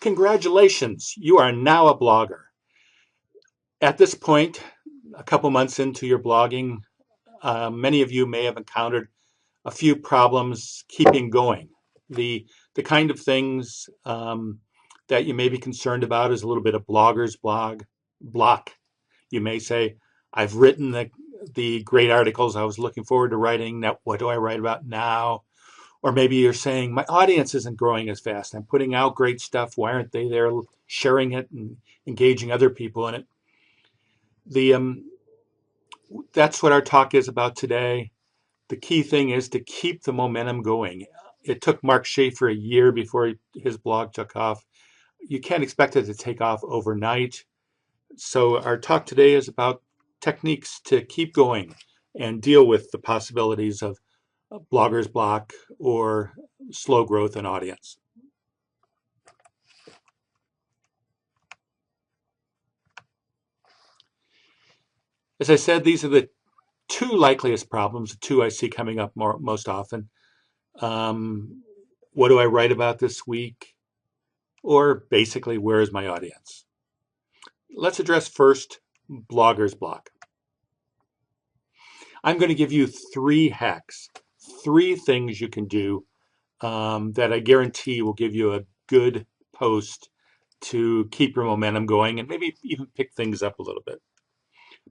Congratulations, you are now a blogger. At this point, a couple months into your blogging, many of you may have encountered a few problems keeping going. The, the kind of things that you may be concerned about is a little bit of blogger's block. You may say, I've written the great articles I was looking forward to writing. Now, what do I write about now? Or maybe you're saying, my audience isn't growing as fast. I'm putting out great stuff. Why aren't they there sharing it and engaging other people in it? The That's what our talk is about today. The key thing is to keep the momentum going. It took Mark Schaefer a year before his blog took off. You can't expect it to take off overnight. So our talk today is about techniques to keep going and deal with the possibilities of blogger's block or slow growth in audience. As I said, these are the two likeliest problems, the two I see coming up most often. What do I write about this week? Or basically, where is my audience? Let's address first blogger's block. I'm going to give you 3 hacks, 3 things you can do that I guarantee will give you a good post to keep your momentum going and maybe even pick things up a little bit.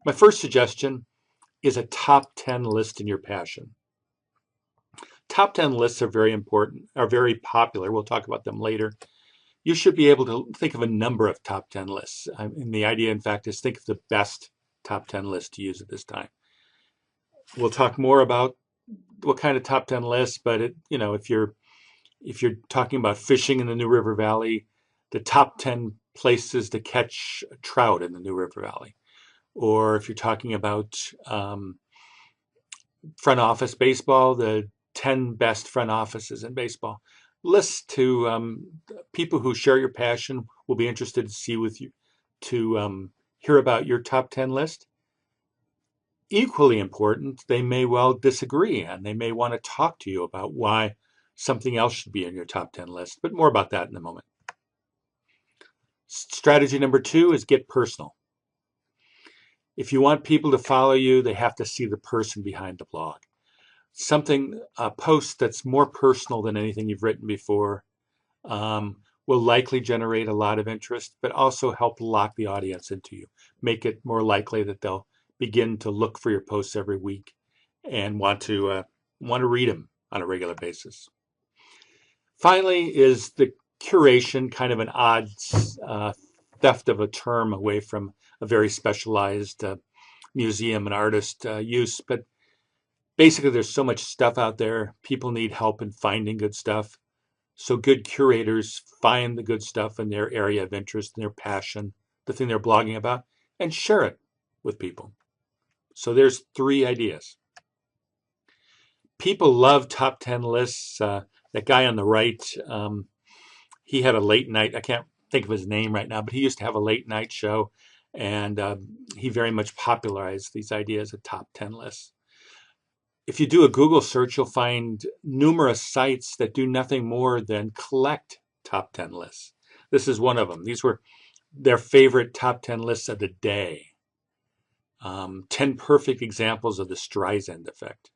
My first suggestion is a top 10 list in your passion. Top 10 lists are very important, are very popular. We'll talk about them later. You should be able to think of a number of top 10 lists. And the idea, in fact, is think of the best top 10 list to use at this time. We'll talk more about what kind of top 10 lists, but if you're talking about fishing in the New River Valley, the top 10 places to catch trout in the New River Valley. Or if you're talking about front office baseball, the 10 best front offices in baseball. Lists to people who share your passion will be interested to see with you, to hear about your top 10 list. Equally important, they may well disagree and they may want to talk to you about why something else should be in your top 10 list, but more about that in a moment. Strategy number 2 is get personal. If you want people to follow you, they have to see the person behind the blog. A post that's more personal than anything you've written before will likely generate a lot of interest, but also help lock the audience into you. Make it more likely that they'll begin to look for your posts every week and want to read them on a regular basis. Finally is the curation, kind of an odd theft of a term away from a very specialized museum and artist use, but basically there's so much stuff out there. People need help in finding good stuff. So good curators find the good stuff in their area of interest and their passion, the thing they're blogging about, and share it with people. So there's 3 ideas. People love top 10 lists. That guy on the right, he had a late night, I can't think of his name right now, but he used to have a late night show, and he very much popularized these ideas of top 10 lists. If you do a Google search, you'll find numerous sites that do nothing more than collect top 10 lists. This is one of them. These were their favorite top 10 lists of the day. 10 perfect examples of the Streisand effect.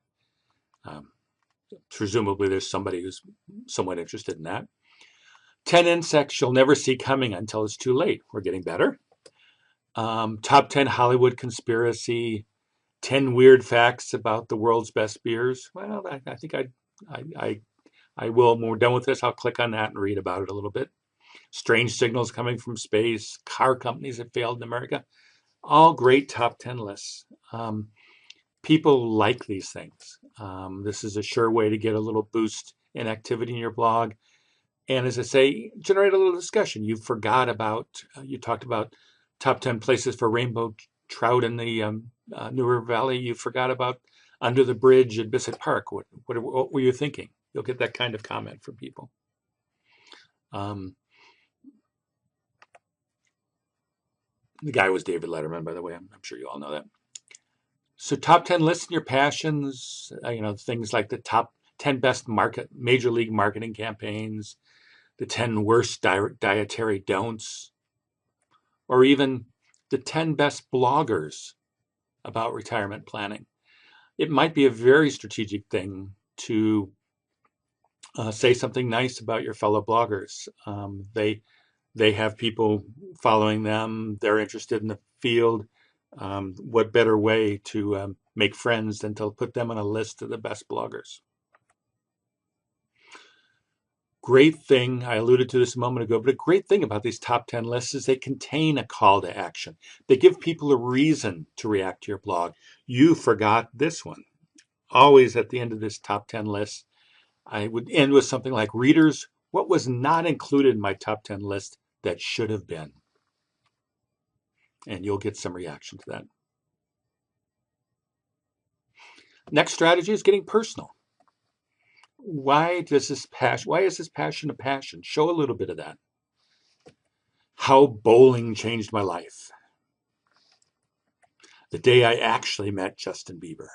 Presumably there's somebody who's somewhat interested in that. 10 insects you'll never see coming until it's too late. We're getting better. Top 10 Hollywood conspiracy. 10 weird facts about the world's best beers. Well, I think I will, when we're done with this, I'll click on that and read about it a little bit. Strange signals coming from space, car companies that failed in America. All great top 10 lists. People like these things. This is a sure way to get a little boost in activity in your blog. And as I say, generate a little discussion. You talked about top 10 places for rainbow trout in the New River Valley. You forgot about under the bridge at Bissett Park. What were you thinking? You'll get that kind of comment from people. The guy was David Letterman, by the way. I'm sure you all know that. So top 10 lists in your passions, things like the top 10 best major league marketing campaigns, the 10 worst dietary don'ts, or even the 10 best bloggers about retirement planning. It might be a very strategic thing to say something nice about your fellow bloggers. They have people following them. They're interested in the field. What better way to make friends than to put them on a list of the best bloggers? Great thing, I alluded to this a moment ago, but a great thing about these top 10 lists is they contain a call to action. They give people a reason to react to your blog. You forgot this one. Always at the end of this top 10 list, I would end with something like, readers, what was not included in my top 10 list that should have been? And you'll get some reaction to that. Next strategy is getting personal. Why is this passion a passion? Show a little bit of that. How bowling changed my life. The day I actually met Justin Bieber.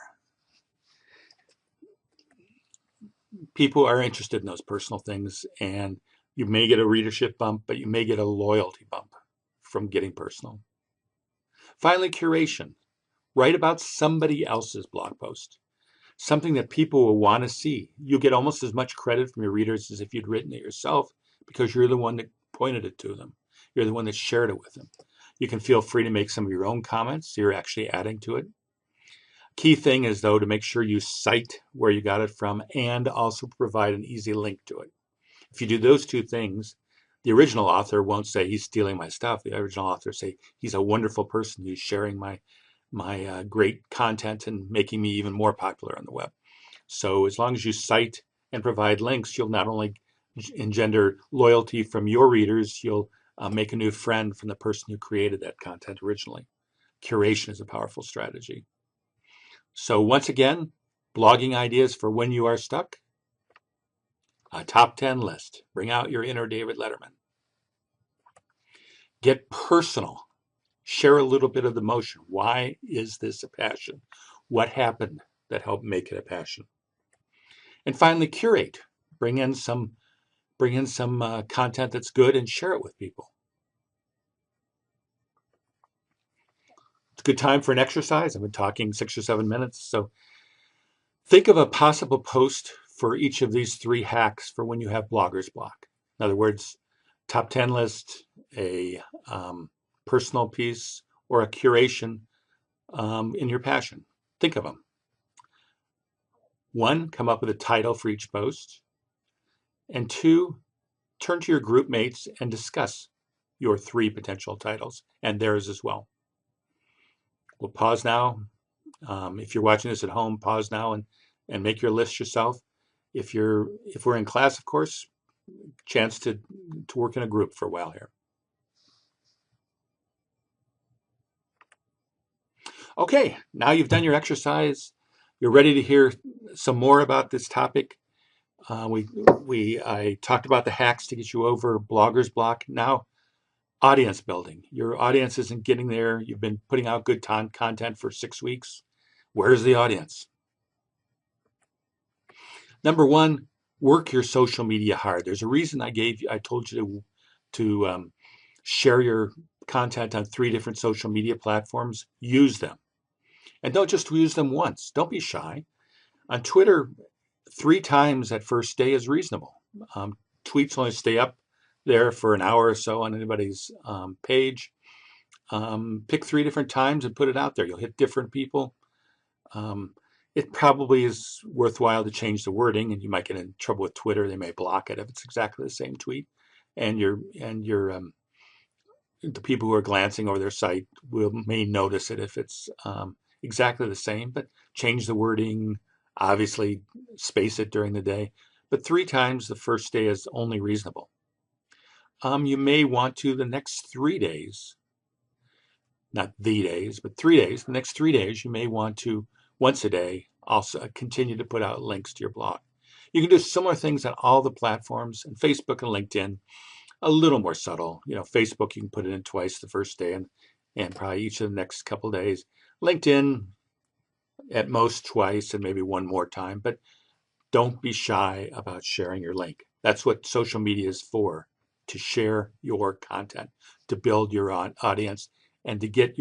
People are interested in those personal things, and you may get a readership bump, but you may get a loyalty bump from getting personal. Finally, curation. Write about somebody else's blog post, something that people will want to see. You'll get almost as much credit from your readers as if you'd written it yourself, because you're the one that pointed it to them. You're the one that shared it with them. You can feel free to make some of your own comments. So you're actually adding to it. Key thing is, though, to make sure you cite where you got it from and also provide an easy link to it. If you do those two things, the original author won't say he's stealing my stuff. The original author say he's a wonderful person who's sharing my great content and making me even more popular on the web. So as long as you cite and provide links, you'll not only engender loyalty from your readers, you'll make a new friend from the person who created that content originally. Curation is a powerful strategy. So once again, blogging ideas for when you are stuck. A top 10 list. Bring out your inner David Letterman. Get personal. Share a little bit of the motion. Why is this a passion? What happened that helped make it a passion? And finally, curate. Bring in some content that's good and share it with people. It's a good time for an exercise. I've been talking 6 or 7 minutes. So think of a possible post for each of these 3 hacks for when you have blogger's block. In other words, top 10 list, a personal piece, or a curation in your passion. Think of them. 1, come up with a title for each post. And 2, turn to your group mates and discuss your 3 potential titles and theirs as well. We'll pause now. If you're watching this at home, pause now and make your list yourself. If we're in class, of course, chance to work in a group for a while here. Okay, now you've done your exercise. You're ready to hear some more about this topic. I talked about the hacks to get you over blogger's block. Now, audience building. Your audience isn't getting there. You've been putting out good content for 6 weeks. Where's the audience? Number 1, work your social media hard. There's a reason I told you to share your content on 3 different social media platforms. Use them. And don't just use them once. Don't be shy. On Twitter, 3 times that first day is reasonable. Tweets only stay up there for an hour or so on anybody's page. Pick 3 different times and put it out there. You'll hit different people. It probably is worthwhile to change the wording, and you might get in trouble with Twitter. They may block it if it's exactly the same tweet, and the people who are glancing over their site may notice it if it's exactly the same. But change the wording. Obviously, space it during the day. But 3 times the first day is only reasonable. You may want to the next 3 days, not the days, but 3 days. The next 3 days, you may want to once a day also continue to put out links to your blog. You can do similar things on all the platforms, and Facebook and LinkedIn, a little more subtle. Facebook, you can put it in twice the first day and probably each of the next couple of days. LinkedIn, at most twice and maybe one more time, but don't be shy about sharing your link. That's what social media is for, to share your content, to build your audience, and to get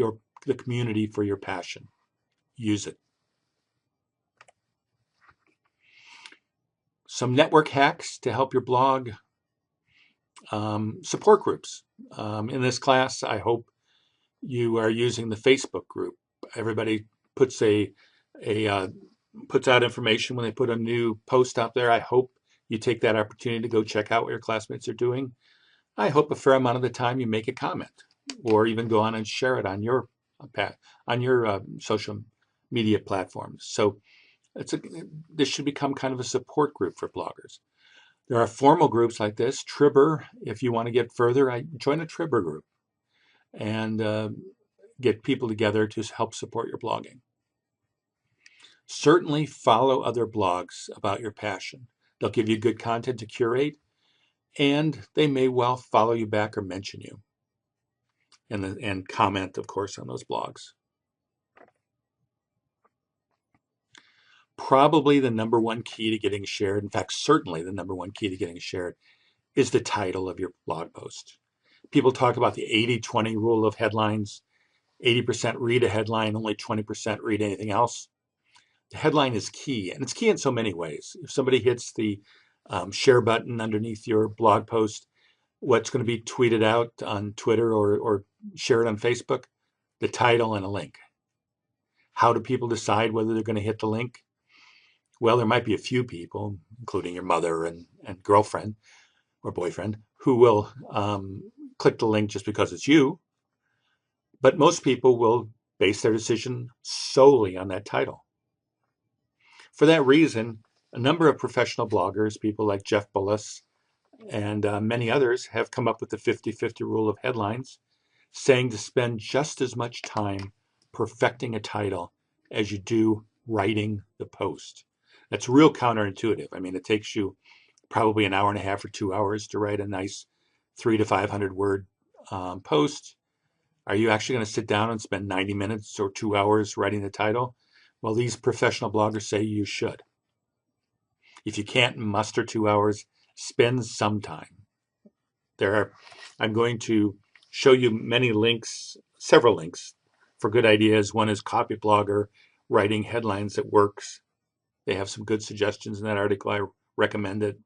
the community for your passion. Use it. Some network hacks to help your blog. Support groups. In this class, I hope you are using the Facebook group. Everybody puts puts out information when they put a new post out there. I hope you take that opportunity to go check out what your classmates are doing. I hope a fair amount of the time you make a comment, or even go on and share it on your social media platforms. So this should become kind of a support group for bloggers. There are formal groups like this. Tribber, if you want to get further, join a Tribber group and get people together to help support your blogging. Certainly follow other blogs about your passion. They'll give you good content to curate, and they may well follow you back or mention you, and comment, of course, on those blogs. Probably the number one key to getting shared, in fact, certainly the number one key to getting shared, is the title of your blog post. People talk about the 80-20 rule of headlines. 80% read a headline, only 20% read anything else. The headline is key, and it's key in so many ways. If somebody hits the share button underneath your blog post, what's going to be tweeted out on Twitter or shared on Facebook? The title and a link. How do people decide whether they're going to hit the link? Well, there might be a few people, including your mother and girlfriend or boyfriend, who will click the link just because it's you. But most people will base their decision solely on that title. For that reason, a number of professional bloggers, people like Jeff Bullis and many others, have come up with the 50-50 rule of headlines, saying to spend just as much time perfecting a title as you do writing the post. That's real counterintuitive. I mean, it takes you probably an hour and a half or 2 hours to write a nice 300 to 500 word post. Are you actually going to sit down and spend 90 minutes or 2 hours writing the title? Well, these professional bloggers say you should. If you can't muster 2 hours, spend some time. I'm going to show you many links, several links for good ideas. One is Copyblogger, writing headlines that works. They have some good suggestions in that article. I recommend it.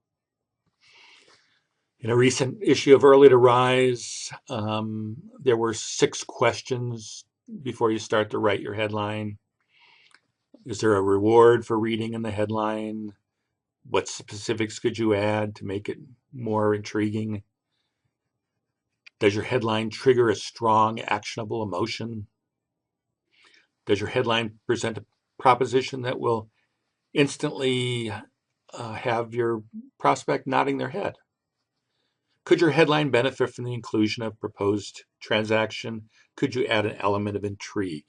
In a recent issue of Early to Rise, there were 6 questions before you start to write your headline. Is there a reward for reading in the headline? What specifics could you add to make it more intriguing? Does your headline trigger a strong, actionable emotion? Does your headline present a proposition that will instantly have your prospect nodding their head? Could your headline benefit from the inclusion of proposed transaction? Could you add an element of intrigue?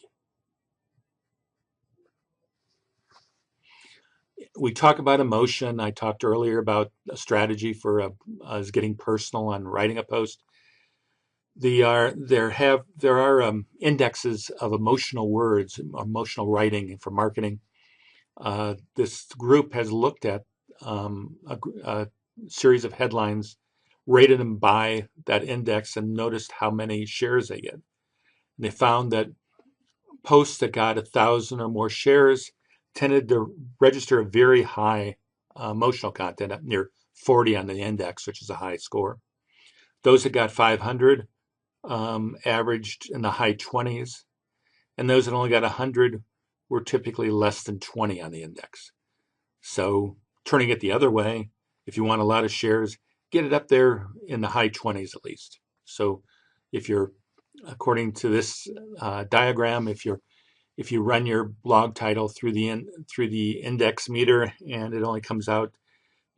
We talk about emotion. I talked earlier about a strategy for getting personal on writing a post. There are indexes of emotional words, emotional writing for marketing. This group has looked at a series of headlines, rated them by that index, and noticed how many shares they get. And they found that posts that got 1,000 or more shares tended to register a very high emotional content, up near 40 on the index, which is a high score. Those that got 500 averaged in the high 20s, and those that only got 100 were typically less than 20 on the index. So turning it the other way, if you want a lot of shares, get it up there in the high 20s at least. So if you're, according to this diagram, if you run your blog title through the index meter and it only comes out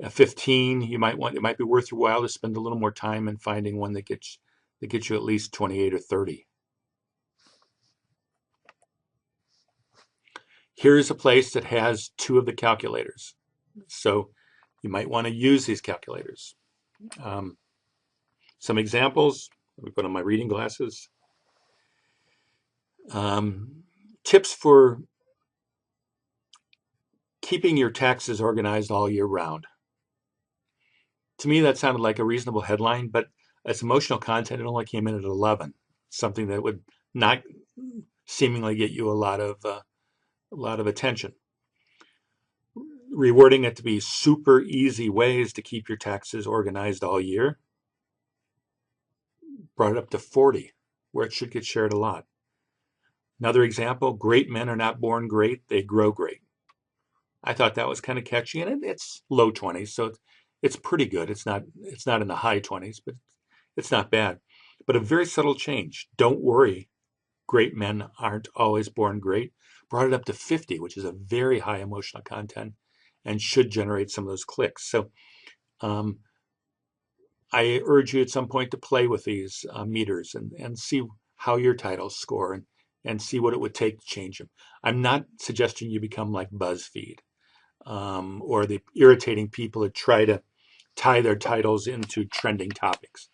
at 15, it might be worth your while to spend a little more time in finding one that gets you at least 28 or 30. Here's a place that has 2 of the calculators. So you might want to use these calculators. Some examples. Let me put on my reading glasses. Tips for keeping your taxes organized all year round. To me, that sounded like a reasonable headline, but as emotional content, it only came in at 11, something that would not seemingly get you a lot of attention. Rewarding it to be super easy ways to keep your taxes organized all year brought it up to 40, where it should get shared a lot. Another example, great men are not born great, they grow great. I thought that was kind of catchy, and it's low 20s, so it's pretty good. It's not in the high 20s, but it's not bad. But a very subtle change. Don't worry, great men aren't always born great. Brought it up to 50, which is a very high emotional content and should generate some of those clicks. So um, I urge you at some point to play with these meters and see how your titles score and see what it would take to change them. I'm not suggesting you become like BuzzFeed or the irritating people that try to tie their titles into trending topics.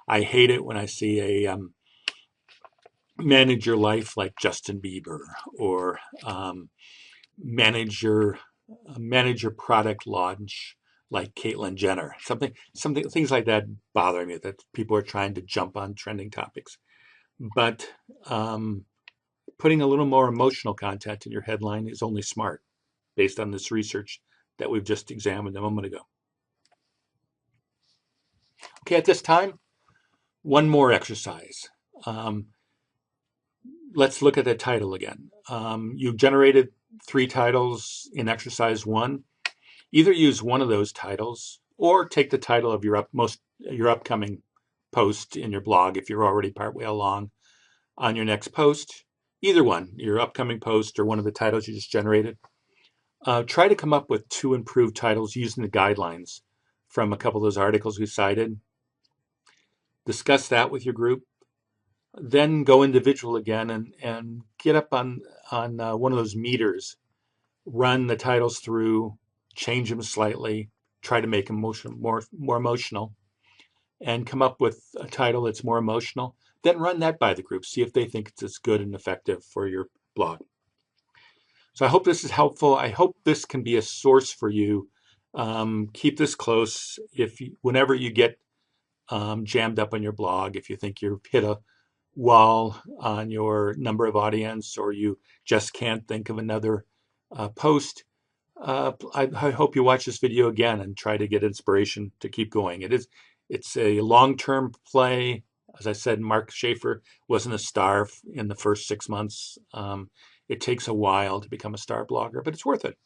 I hate it when I see a manage your life like Justin Bieber or manage your product launch like Caitlyn Jenner. Something things like that bother me that people are trying to jump on trending topics. But putting a little more emotional content in your headline is only smart based on this research that we've just examined a moment ago. Okay, at this time, one more exercise. Let's look at the title again. You've generated 3 titles in exercise 1. Either use one of those titles or take the title of your upcoming post in your blog if you're already partway along on your next post. Either one, your upcoming post or one of the titles you just generated. Try to come up with 2 improved titles using the guidelines from a couple of those articles we cited. Discuss that with your group. Then go individual again and get up on one of those meters. Run the titles through, change them slightly, try to make them more emotional, and come up with a title that's more emotional. Then run that by the group. See if they think it's as good and effective for your blog. So I hope this is helpful. I hope this can be a source for you. Keep this close. Whenever you get jammed up on your blog, if you think you've hit a wall on your number of audience or you just can't think of another post, I hope you watch this video again and try to get inspiration to keep going. It's a long-term play. As I said, Mark Schaefer wasn't a star in the first 6 months. It takes a while to become a star blogger, but it's worth it.